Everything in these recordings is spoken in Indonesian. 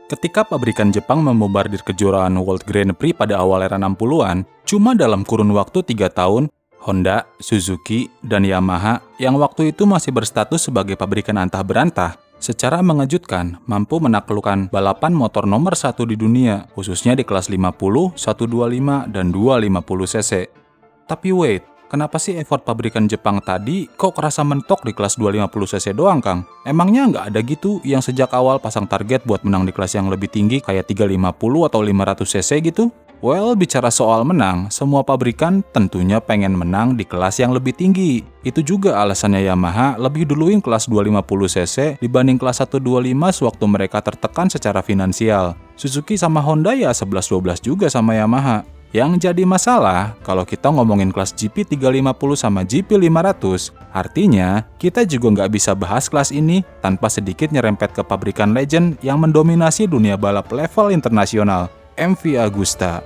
Ketika pabrikan Jepang membombardir kejuaraan World Grand Prix pada awal era 60-an, cuma dalam kurun waktu 3 tahun, Honda, Suzuki, dan Yamaha yang waktu itu masih berstatus sebagai pabrikan antah berantah, secara mengejutkan mampu menaklukkan balapan motor nomor 1 di dunia, khususnya di kelas 50, 125, dan 250 cc. Tapi wait, kenapa sih effort pabrikan Jepang tadi kok kerasa mentok di kelas 250 cc doang, Kang? Emangnya nggak ada gitu yang sejak awal pasang target buat menang di kelas yang lebih tinggi kayak 350 atau 500 cc gitu? Well, bicara soal menang, semua pabrikan tentunya pengen menang di kelas yang lebih tinggi. Itu juga alasannya Yamaha lebih duluin kelas 250 cc dibanding kelas 125 sewaktu mereka tertekan secara finansial. Suzuki sama Honda ya 11-12 juga sama Yamaha. Yang jadi masalah, kalau kita ngomongin kelas GP 350 sama GP 500, artinya kita juga nggak bisa bahas kelas ini tanpa sedikit nyerempet ke pabrikan legend yang mendominasi dunia balap level internasional, MV Agusta.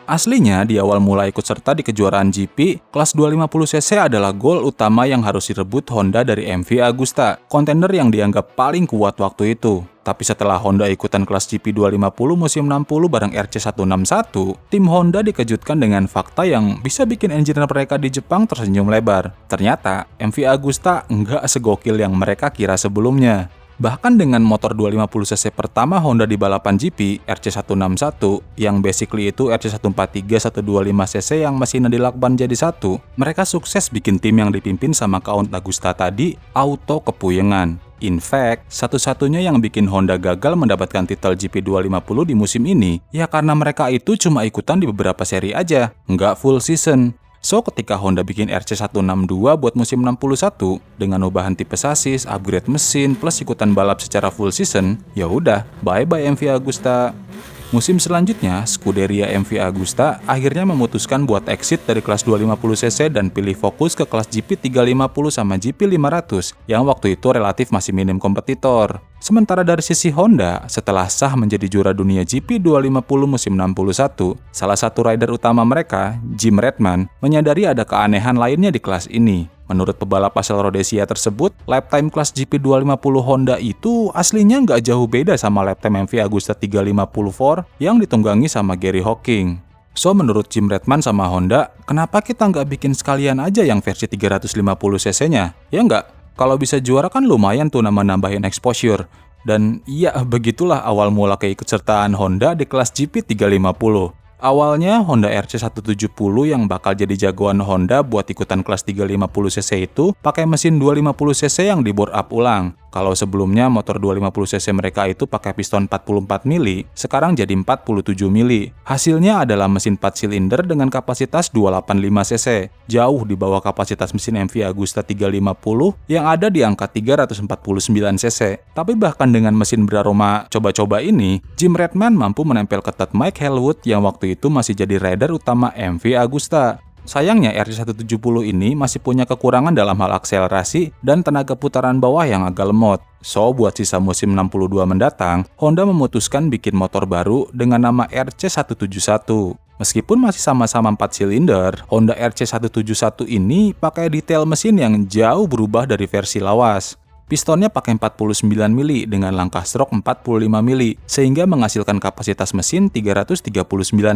Aslinya, di awal mulai ikut serta di kejuaraan GP, kelas 250cc adalah gol utama yang harus direbut Honda dari MV Agusta, kontender yang dianggap paling kuat waktu itu. Tapi setelah Honda ikutan kelas GP 250 musim 60 bareng RC161, tim Honda dikejutkan dengan fakta yang bisa bikin engineer mereka di Jepang tersenyum lebar. Ternyata, MV Agusta nggak segokil yang mereka kira sebelumnya. Bahkan dengan motor 250cc pertama Honda di balapan GP, RC161, yang basically itu RC143 125cc yang mesinnya dilakban jadi satu, mereka sukses bikin tim yang dipimpin sama Count Agusta tadi auto kepuyengan. In fact, satu-satunya yang bikin Honda gagal mendapatkan titel GP 250 di musim ini, ya karena mereka itu cuma ikutan di beberapa seri aja, nggak full season. So, ketika Honda bikin RC162 buat musim 61 dengan ubahan tipe sasis, upgrade mesin, plus ikutan balap secara full season, ya udah, bye-bye MV Agusta. Musim selanjutnya, Scuderia MV Agusta akhirnya memutuskan buat exit dari kelas 250cc dan pilih fokus ke kelas GP 350 sama GP 500 yang waktu itu relatif masih minim kompetitor. Sementara dari sisi Honda, setelah sah menjadi juara dunia GP 250 musim 61, salah satu rider utama mereka, Jim Redman, menyadari ada keanehan lainnya di kelas ini. Menurut pebalap asal Rhodesia tersebut, lap time kelas GP 250 Honda itu aslinya nggak jauh beda sama lap time MV Agusta 350 yang ditunggangi sama Gary Hocking. So, menurut Jim Redman sama Honda, kenapa kita nggak bikin sekalian aja yang versi 350cc-nya? Ya nggak? Kalau bisa juara kan lumayan tuh nambahin exposure. Dan iya, begitulah awal mula keikutsertaan Honda di kelas GP 350. Awalnya Honda RC170 yang bakal jadi jagoan Honda buat ikutan kelas 350cc itu pakai mesin 250cc yang di bore up ulang. Kalau sebelumnya motor 250cc mereka itu pakai piston 44 mili, sekarang jadi 47 mili. Hasilnya adalah mesin 4 silinder dengan kapasitas 285cc, jauh di bawah kapasitas mesin MV Agusta 350 yang ada di angka 349cc. Tapi bahkan dengan mesin beraroma coba-coba ini, Jim Redman mampu menempel ketat Mike Hellwood yang waktu itu masih jadi rider utama MV Agusta. Sayangnya RC170 ini masih punya kekurangan dalam hal akselerasi dan tenaga putaran bawah yang agak lemot. So, buat sisa musim 62 mendatang, Honda memutuskan bikin motor baru dengan nama RC171. Meskipun masih sama-sama 4 silinder, Honda RC171 ini pakai detail mesin yang jauh berubah dari versi lawas. Pistonnya pakai 49 mili dengan langkah stroke 45 mili, sehingga menghasilkan kapasitas mesin 339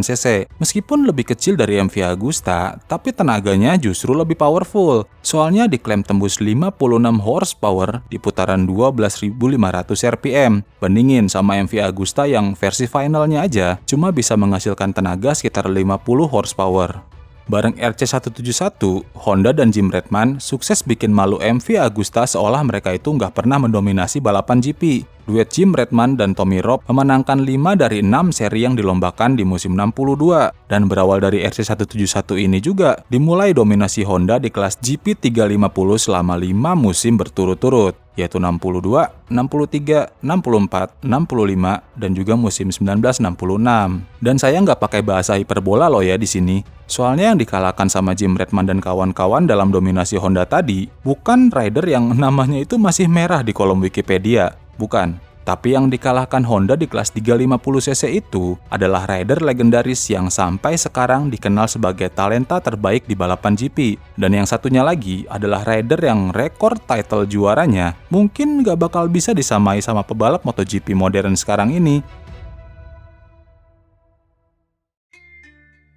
cc. Meskipun lebih kecil dari MV Agusta, tapi tenaganya justru lebih powerful. Soalnya diklaim tembus 56 horsepower di putaran 12.500 rpm. Bandingin sama MV Agusta yang versi finalnya aja cuma bisa menghasilkan tenaga sekitar 50 horsepower. Bareng RC171, Honda dan Jim Redman sukses bikin malu MV Agusta seolah mereka itu nggak pernah mendominasi balapan GP. Duet Jim Redman dan Tommy Robb memenangkan 5 dari 6 seri yang dilombakan di musim 62. Dan berawal dari RC171 ini juga dimulai dominasi Honda di kelas GP 350 selama 5 musim berturut-turut. yaitu 62, 63, 64, 65, dan juga musim 1966. Dan saya nggak pakai bahasa hiperbola loh ya di sini. Soalnya yang dikalahkan sama Jim Redman dan kawan-kawan dalam dominasi Honda tadi bukan rider yang namanya itu masih merah di kolom Wikipedia, bukan. Tapi yang dikalahkan Honda di kelas 350cc itu adalah rider legendaris yang sampai sekarang dikenal sebagai talenta terbaik di balapan GP. Dan yang satunya lagi adalah rider yang rekor title juaranya mungkin gak bakal bisa disamai sama pebalap MotoGP modern sekarang ini.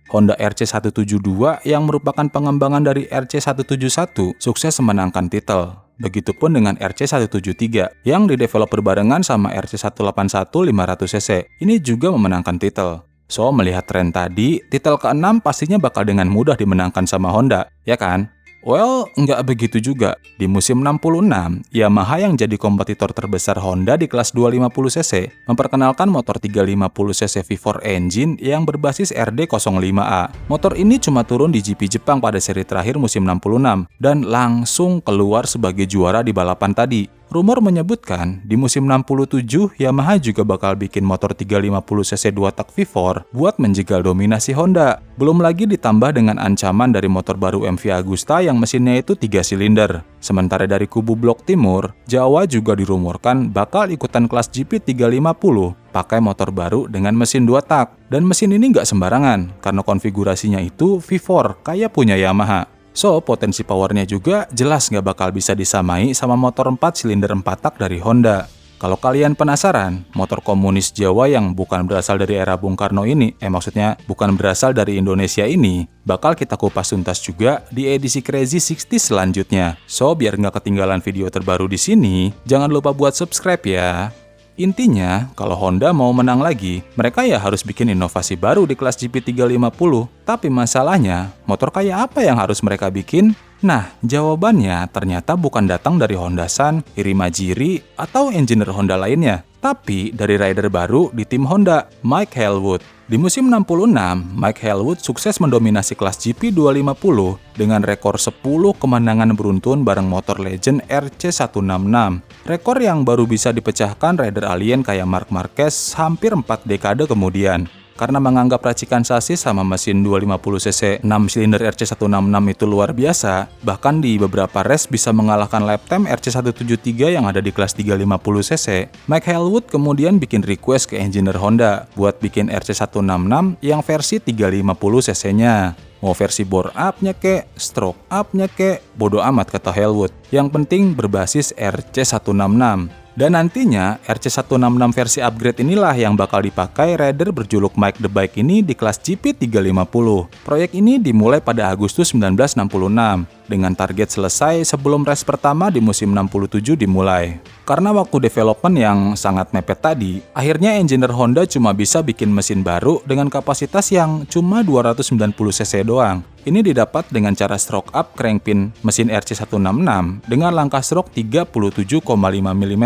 Honda RC172 yang merupakan pengembangan dari RC171 sukses memenangkan titel. Begitupun dengan RC173 yang didevelop berbarengan sama RC181 500cc. Ini juga memenangkan titel. So, melihat tren tadi, titel ke-6 pastinya bakal dengan mudah dimenangkan sama Honda, ya kan? Well, nggak begitu juga. Di musim 66, Yamaha yang jadi kompetitor terbesar Honda di kelas 250cc memperkenalkan motor 350cc V4 engine yang berbasis RD05A. Motor ini cuma turun di GP Jepang pada seri terakhir musim 66 dan langsung keluar sebagai juara di balapan tadi. Rumor menyebutkan, di musim 67, Yamaha juga bakal bikin motor 350cc 2-tak V4 buat menjegal dominasi Honda. Belum lagi ditambah dengan ancaman dari motor baru MV Agusta yang mesinnya itu 3 silinder. Sementara dari kubu blok timur, Jawa juga dirumorkan bakal ikutan kelas GP 350 pakai motor baru dengan mesin 2-tak. Dan mesin ini nggak sembarangan, karena konfigurasinya itu V4 kayak punya Yamaha. So, potensi powernya juga jelas nggak bakal bisa disamai sama motor 4 silinder 4-tak dari Honda. Kalau kalian penasaran, motor komunis Jawa yang bukan berasal dari era Bung Karno ini, maksudnya bukan berasal dari Indonesia ini, bakal kita kupas tuntas juga di edisi Crazy 60 selanjutnya. So, biar nggak ketinggalan video terbaru di sini, jangan lupa buat subscribe ya. Intinya, kalau Honda mau menang lagi, mereka ya harus bikin inovasi baru di kelas GP 350. Tapi masalahnya, motor kayak apa yang harus mereka bikin? Nah, jawabannya ternyata bukan datang dari Honda San, Irimajiri, atau engineer Honda lainnya, tapi dari rider baru di tim Honda, Mike Hailwood. Di musim 66, Mike Hailwood sukses mendominasi kelas GP 250 dengan rekor 10 kemenangan beruntun bareng motor legend RC166. Rekor yang baru bisa dipecahkan rider alien kayak Marc Marquez hampir 4 dekade kemudian. Karena menganggap racikan sasis sama mesin 250cc 6 silinder RC166 itu luar biasa, bahkan di beberapa race bisa mengalahkan lap time RC173 yang ada di kelas 350cc. Mike Hailwood kemudian bikin request ke engineer Honda buat bikin RC166 yang versi 350cc-nya. Mau versi bore up-nya kek, stroke up-nya kek, bodo amat kata Hailwood. Yang penting berbasis RC166. Dan nantinya, RC166 versi upgrade inilah yang bakal dipakai rider berjuluk Mike the Bike ini di kelas GP 350. Proyek ini dimulai pada Agustus 1966, dengan target selesai sebelum race pertama di musim 67 dimulai. Karena waktu development yang sangat mepet tadi, akhirnya engineer Honda cuma bisa bikin mesin baru dengan kapasitas yang cuma 290cc doang. Ini didapat dengan cara stroke up crankpin mesin RC166 dengan langkah stroke 37,5 mm.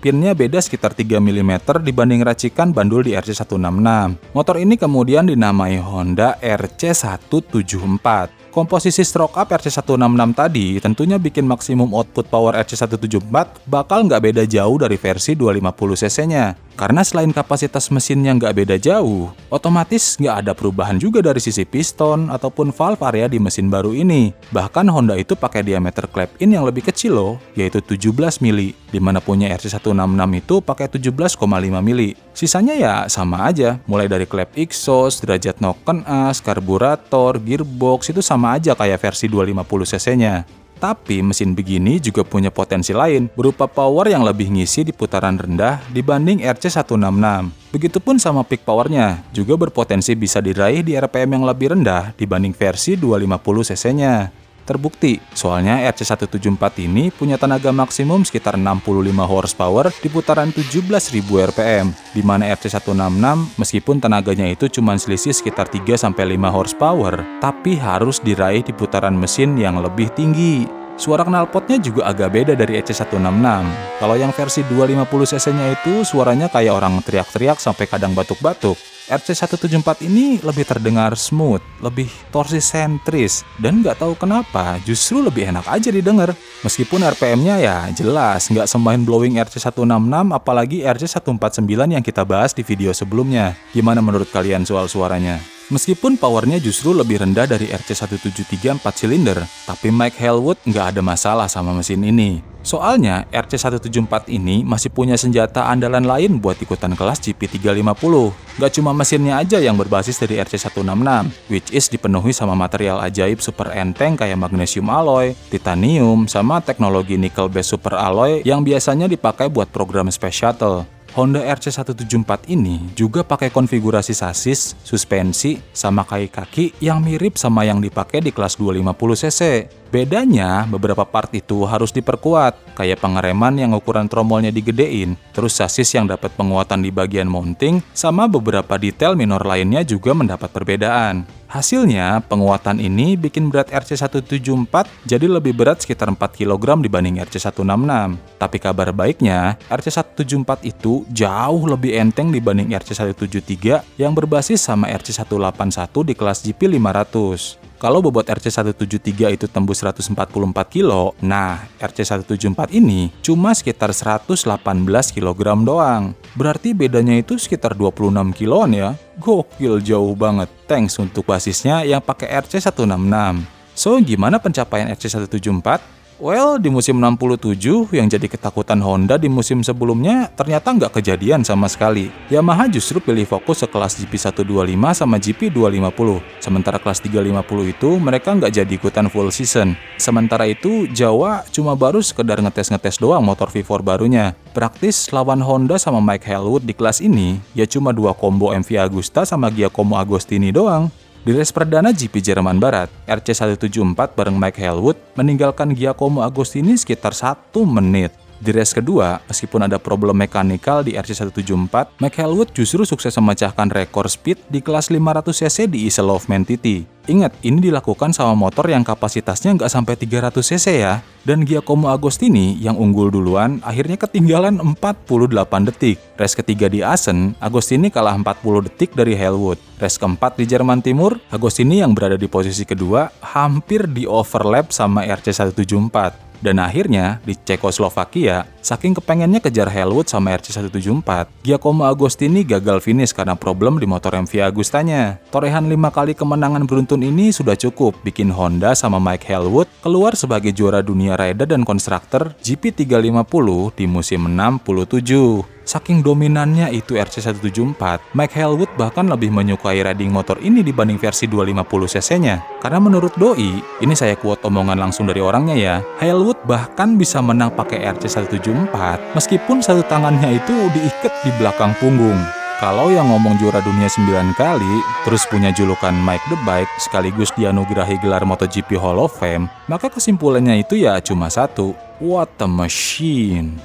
Pinnya beda sekitar 3 mm dibanding racikan bandul di RC166. Motor ini kemudian dinamai Honda RC174. Komposisi stroke up RC166 tadi tentunya bikin maksimum output power RC174 bakal nggak beda jauh dari versi 250cc-nya. Karena selain kapasitas mesinnya nggak beda jauh, otomatis nggak ada perubahan juga dari sisi piston ataupun valve area di mesin baru ini. Bahkan Honda itu pakai diameter clap-in yang lebih kecil loh, yaitu 17 mili, dimana punya RC166 itu pakai 17,5 mili. Sisanya ya sama aja, mulai dari clap exhaust, derajat noken as, karburator, gearbox itu sama aja kayak versi 250cc-nya. Tapi mesin begini juga punya potensi lain, berupa power yang lebih ngisi di putaran rendah dibanding RC166. Begitupun sama peak powernya, juga berpotensi bisa diraih di RPM yang lebih rendah dibanding versi 250cc-nya. Terbukti, soalnya RC174 ini punya tenaga maksimum sekitar 65 horsepower di putaran 17.000 rpm, di mana RC166 meskipun tenaganya itu cuma selisih sekitar 3-5 horsepower, tapi harus diraih di putaran mesin yang lebih tinggi. Suara knalpotnya juga agak beda dari RC166. Kalau yang versi 250cc-nya itu suaranya kayak orang teriak-teriak sampai kadang batuk-batuk. RC174 ini lebih terdengar smooth, lebih torsi sentris, dan nggak tahu kenapa justru lebih enak aja didengar. Meskipun RPM-nya ya jelas nggak semain blowing RC166 apalagi RC149 yang kita bahas di video sebelumnya. Gimana menurut kalian soal suaranya? Meskipun powernya justru lebih rendah dari RC173 4 silinder, tapi Mike Halewood nggak ada masalah sama mesin ini. Soalnya RC174 ini masih punya senjata andalan lain buat ikutan kelas GP350. Nggak cuma mesinnya aja yang berbasis dari RC166, which is dipenuhi sama material ajaib super enteng kayak magnesium alloy, titanium, sama teknologi nickel base super alloy yang biasanya dipakai buat program Space Shuttle. Honda RC174 ini juga pakai konfigurasi sasis, suspensi, sama kaki yang mirip sama yang dipakai di kelas 250cc. Bedanya, beberapa part itu harus diperkuat, kayak pengereman yang ukuran tromolnya digedein, terus sasis yang dapat penguatan di bagian mounting, sama beberapa detail minor lainnya juga mendapat perbedaan. Hasilnya, penguatan ini bikin berat RC174 jadi lebih berat sekitar 4 kg dibanding RC166. Tapi kabar baiknya, RC174 itu jauh lebih enteng dibanding RC173 yang berbasis sama RC181 di kelas GP500. Kalau bobot RC173 itu tembus 144 kilo, nah RC174 ini cuma sekitar 118 kg doang. Berarti bedanya itu sekitar 26 kiloan ya. Gokil jauh banget. Thanks untuk basisnya yang pakai RC166. So, gimana pencapaian RC174? Well, di musim 67 yang jadi ketakutan Honda di musim sebelumnya ternyata nggak kejadian sama sekali. Yamaha justru pilih fokus ke kelas GP125 sama GP250. Sementara kelas 350 itu mereka nggak jadi ikutan full season. Sementara itu Jawa cuma baru sekedar ngetes-ngetes doang motor V4 barunya. Praktis lawan Honda sama Mike Halewood di kelas ini ya cuma 2 combo MV Agusta sama Giacomo Agostini doang. Di race perdana GP Jerman Barat, RC174 bareng Mike Halewood meninggalkan Giacomo Agostini sekitar 1 menit. Di race kedua, meskipun ada problem mekanikal di RC174, Mike Halewood justru sukses memecahkan rekor speed di kelas 500cc di Isle of Man TT. Ingat, ini dilakukan sama motor yang kapasitasnya nggak sampai 300cc ya. Dan Giacomo Agostini yang unggul duluan akhirnya ketinggalan 48 detik. Race ketiga di Assen, Agostini kalah 40 detik dari Halewood. Race keempat di Jerman Timur, Agostini yang berada di posisi kedua hampir di overlap sama RC174. Dan akhirnya, di Cekoslovakia, saking kepengennya kejar Halewood sama RC174, Giacomo Agostini gagal finish karena problem di motor MV Agustanya. Torehan 5 kali kemenangan beruntun ini sudah cukup bikin Honda sama Mike Halewood keluar sebagai juara dunia rider dan konstruktor GP350 di musim 67. Saking dominannya itu RC174, Mike Halewood bahkan lebih menyukai riding motor ini dibanding versi 250cc-nya. Karena menurut Doi, ini saya quote omongan langsung dari orangnya ya, Halewood bahkan bisa menang pakai RC174 meskipun satu tangannya itu diikat di belakang punggung. Kalau yang ngomong juara dunia 9 kali, terus punya julukan Mike the Bike, sekaligus dianugerahi gelar MotoGP Hall of Fame, maka kesimpulannya itu ya cuma satu, what a machine.